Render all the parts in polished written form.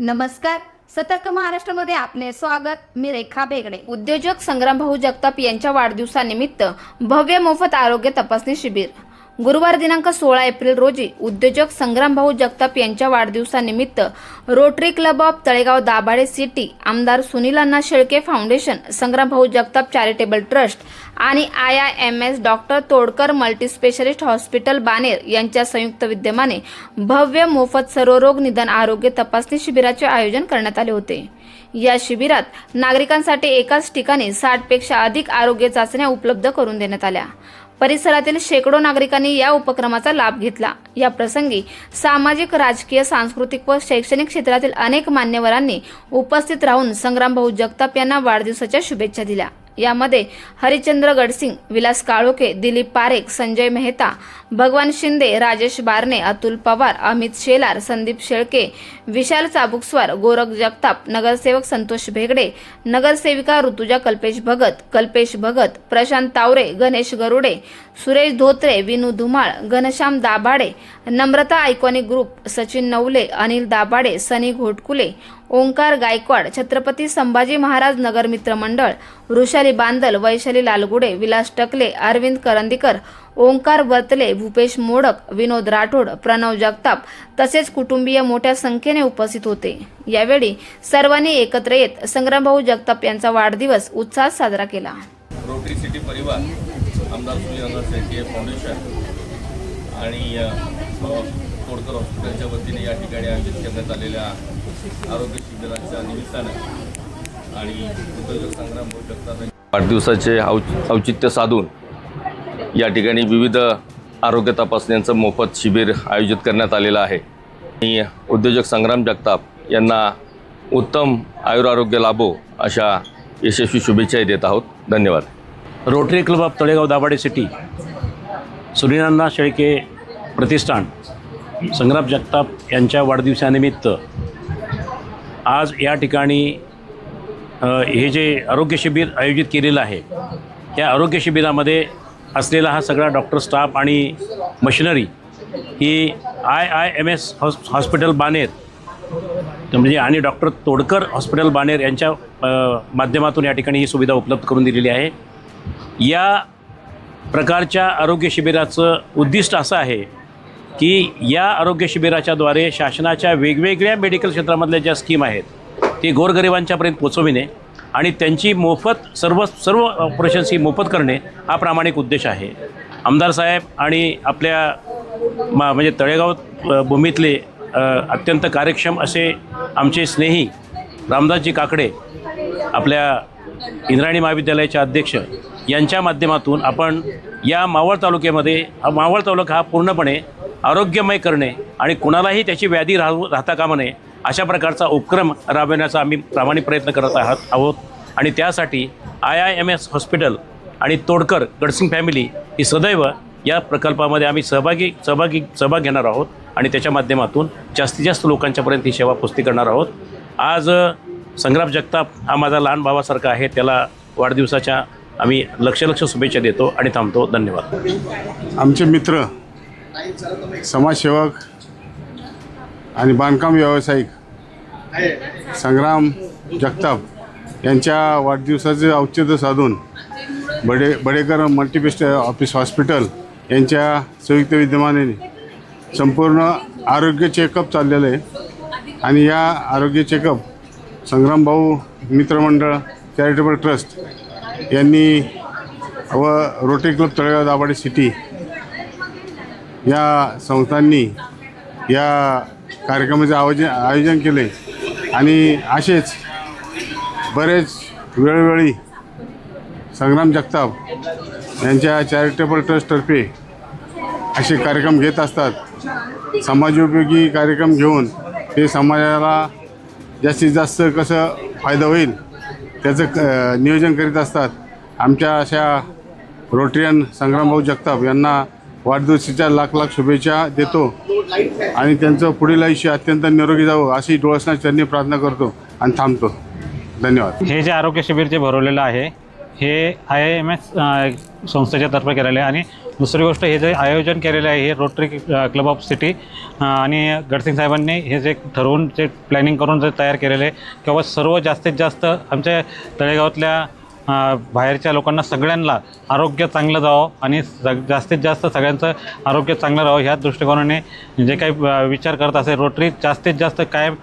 नमस्कार. सतर्क महाराष्ट्रामध्ये आपले स्वागत. मी रेखा बेगडे. उद्योजक संग्रामभाऊ जगताप यांच्या वाढदिवसानिमित्त भव्य मोफत आरोग्य तपासणी शिबिर. गुरुवार दिनांक 16 एप्रिल रोजी उद्योजक संग्रामभाऊ जगताप यांच्या वाढदिवसानिमित्त Rotary club of Talegaon Dabhade city, आमदार Sunil Anna Shelke foundation, Sangrambhau Jagtap charitable trust आणि IIMS doctor Todkar multispecialist hospital Baner यांच्या संयुक्त विद्यमाने भव्य मोफत सर्वरोग निदान आरोग्य तपासणी शिबिराचे आयोजन करण्यात आले होते. या शिबिरात नागरिकांसाठी एकाच ठिकाणी 60 पेक्षा अधिक आरोग्य चाचण्या उपलब्ध करून देण्यात आल्या. परिसरातील शेकडो नागरिकांनी या उपक्रमाचा लाभ घेतला. या प्रसंगी सामाजिक, राजकीय, सांस्कृतिक व शैक्षणिक क्षेत्रातील अनेक मान्यवरांनी उपस्थित राहून संग्रामभाऊ जगताप यांना वाढदिवसाच्या शुभेच्छा दिल्या. यामध्ये हरिचंद्र गडसिंग, विलास काळोखे, दिलीप पारेख, संजय मेहता, भगवान शिंदे, राजेश बारणे, अतुल पवार, अमित शेलार, संदीप शेळके, विशाल चाबुकस्वार, गोरख जगताप, नगरसेवक संतोष भेगडे, नगरसेविका ऋतुजा कल्पेश भगत, प्रशांत तावरे, गणेश गरुडे, सुरेश धोत्रे, विनू धुमाळ, घनश्याम दाभाडे, नम्रता आयकॉनिक ग्रुप, सचिन नवले, अनिल दाभाडे, सनी घोटकुले, ओंकार गायकवाड, छत्रपती संभाजी महाराज नगर मित्र मंडळ, वृषाली बांदल, वैशाली लालगुडे, विलास टकले, अरविंद करंदीकर, ओंकार वर्तले, भूपेश मोडक, विनोद राठोड, प्रणव जगताप तसेच कुटुंबीय मोठ्या संख्येने उपस्थित होते. यावेळी सर्वांनी एकत्र येत संग्रामभाऊ जगताप यांचा वाढदिवस उत्साहात साजरा केला. रोटरी सिटी परिवार, आमदार सुनील अण्णा शेळके फाउंडेशन आणि तोडकर हॉस्पिटलच्या वतीने या ठिकाणी आयोजित करण्यात आलेल्या आरोग्य शिबिराच्या निमित्तानं आणि उद्योजक संग्रामभाऊ जगताप वाढदिवसाचे औचित्य साधून या ठिकाणी विविध आरोग्य तपासण्यांचं मोफत शिबिर आयोजित करण्यात आलेलं आहे. आणि उद्योजक संग्राम जगताप यांना उत्तम आयुरारोग्य लाभो अशा यशस्वी शुभेच्छा देत आहोत. धन्यवाद. Rotary club of Talegaon Dabhade city, Sunil Anna Shelke प्रतिष्ठान, संग्राम जगताप यांच्या वाढदिवसानिमित्त आज या ठिकाणी हे जे आरोग्य शिबिर आयोजित केलेलं आहे, या आरोग्य शिबिरामध्ये असलेला हा सगळा डॉक्टर स्टाफ आणि मशिनरी ही IIMS हॉस्पिटल बानेर म्हणजे आणि डॉक्टर तोडकर हॉस्पिटल बानेर यांच्या माध्यमातून या ठिकाणी ही सुविधा उपलब्ध करून दिलेली आहे. या प्रकारच्या आरोग्य शिबिराचं उद्दिष्ट असं आहे की या आरोग्य शिबिराच्याद्वारे शासनाच्या वेगवेगळ्या मेडिकल क्षेत्रामधल्या ज्या स्कीम आहेत ते गोरगरिबांच्यापर्यंत पोचविणे आणि त्यांची मोफत सर्व ऑपरेशन्स ही मोफत करणे हा प्रामाणिक उद्देश आहे. आमदार साहेब आणि आपल्या म्हणजे तळेगाव भूमीतले अत्यंत कार्यक्षम असे आमचे स्नेही रामदासजी काकडे, आपल्या इंद्रायणी महाविद्यालयाचे अध्यक्ष यांच्या माध्यमातून आपण या मावळ तालुक्यामध्ये मावळ तालुका हा पूर्णपणे आरोग्यमय करणे आणि कुणालाही त्याची व्याधी राहता कामा नये अशा प्रकारचा उपक्रम राबविण्याचा आम्ही प्रामाणिक प्रयत्न करत आहोत. आणि त्यासाठी IIMS हॉस्पिटल आणि तोडकर गडसिंग फॅमिली ही सदैव या प्रकल्पामध्ये आम्ही सहभाग घेणार आहोत आणि त्याच्या माध्यमातून जास्तीत जास्त लोकांच्यापर्यंत ही सेवा पोचती करणार आहोत. आज संग्राम जगताप हा माझा लहान भावासारखा आहे, त्याला वाढदिवसाच्या आम्ही लक्ष शुभेच्छा देतो आणि थांबतो. धन्यवाद. आमचे मित्र, समाजसेवक आणि बांधकाम व्यावसायिक संग्राम जगताप यांच्या वाढदिवसाचे औचित्य साधून बडेकर मल्टीस्पेशालिस्ट हॉस्पिटल यांच्या संयुक्त विद्यमाने संपूर्ण आरोग्य चेकअप चाललेलं आहे. आणि या आरोग्य चेकअप संग्रामभाऊ मित्रमंडळ चॅरिटेबल ट्रस्ट यांनी व rotary club Talegaon Dabhade city या संस्थांनी या कार्यक्रमाचे आयोजन केले. आणि असेच बरेच वेळोवेळी संग्राम जगताप यांच्या चॅरिटेबल ट्रस्टतर्फे असे कार्यक्रम घेत असतात. समाजोपयोगी कार्यक्रम घेऊन ते समाजाला जास्तीत जास्त कसं फायदा होईल त्याचं नियोजन करीत असतात. आमच्या अशा रोटरियन संग्रामभाऊ जगताप यांना वाढदिवसाच्या लाख शुभेच्छा देतो आणि त्यांचं पुढील आयुष्य अत्यंत निरोगी जावं अशी डोळसना चरणी प्रार्थना करतो आणि थांबतो. धन्यवाद. हे जे आरोग्य शिबिर जे भरवलेलं आहे हे IIMS संस्थेच्यातर्फे केलेलं आहे. आणि दुसरी गोष्ट, हे जे आयोजन केलेलं आहे हे रोटरी क्लब ऑफ सिटी आणि गडसिंग साहेबांनी हे जे ठरवून जे प्लॅनिंग करून जे तयार केलेलं आहे किंवा सर्व जास्तीत जास्त आमच्या तळेगावातल्या बाहेरच्या लोकांना सगळ्यांना आरोग्य चांगलं जावं आणि जास्तीत जास्त सगळ्यांचं आरोग्य चांगलं राहावं ह्या दृष्टिकोनाने जे काही विचार करत असेल रोटरी जास्तीत जास्त कायम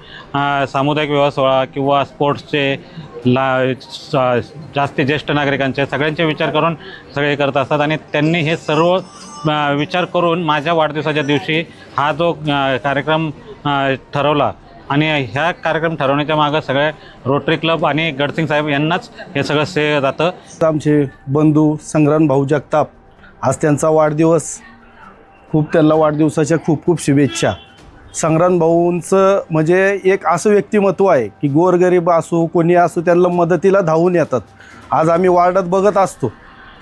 सामुदायिक विवाह सोहळा किंवा स्पोर्ट्सचे जास्ती ज्येष्ठ नागरिकांचे सगळ्यांचे विचार करून सगळे करत असतात. आणि त्यांनी हे सर्व विचार करून माझ्या वाढदिवसाच्या दिवशी हा जो कार्यक्रम ठरवला आणि ह्या कार्यक्रम ठरवण्याच्या मागं सगळे रोटरी क्लब आणि गडसिंग साहेब यांनाच हे सगळं श्रेय जातं. आमचे बंधू संग्राम भाऊ जगताप, आज त्यांचा वाढदिवस. खूप त्यांना वाढदिवसाच्या खूप खूप शुभेच्छा. संग्राम भाऊंचं म्हणजे एक असं व्यक्तिमत्व आहे की गोरगरीब असो कोणी असो त्यांना मदतीला धावून येतात. आज आम्ही वार्डात बघत असतो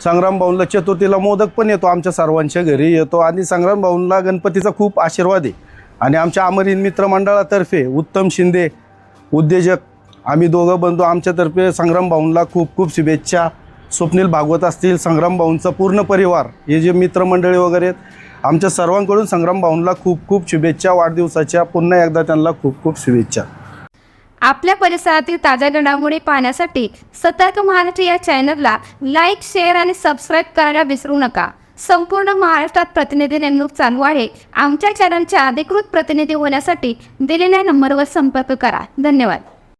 संग्राम भाऊंना चतुर्थीला मोदक पण येतो, आमच्या सर्वांच्या घरी येतो आणि संग्राम भाऊंना गणपतीचा खूप आशीर्वाद आहे. आणि आमच्या अमरीन मित्रमंडळातर्फे उत्तम शिंदे उद्योजक आम्ही दोघं बंधू आमच्यातर्फे संग्राम भाऊंना खूप खूप शुभेच्छा. स्वप्नील भागवत असतील, संग्राम भाऊंचा पूर्ण परिवार, हे जे मित्रमंडळी वगैरे आहेत आमच्या सर्वांकडून संग्राम भाऊंना खूप खूप शुभेच्छा वाढदिवसाच्या. पुन्हा एकदा त्यांना खूप खूप शुभेच्छा. आपल्या परिसरातील ताज्या घडामोडी पाहण्यासाठी सतर्क महाराष्ट्र या चॅनलला लाईक, शेअर आणि सबस्क्राईब करायला विसरू नका. संपूर्ण महाराष्ट्रात प्रतिनिधी नेमणूक चालू आहे. आमच्या चॅनलच्या अधिकृत प्रतिनिधी होण्यासाठी दिलेल्या नंबरवर संपर्क करा. धन्यवाद.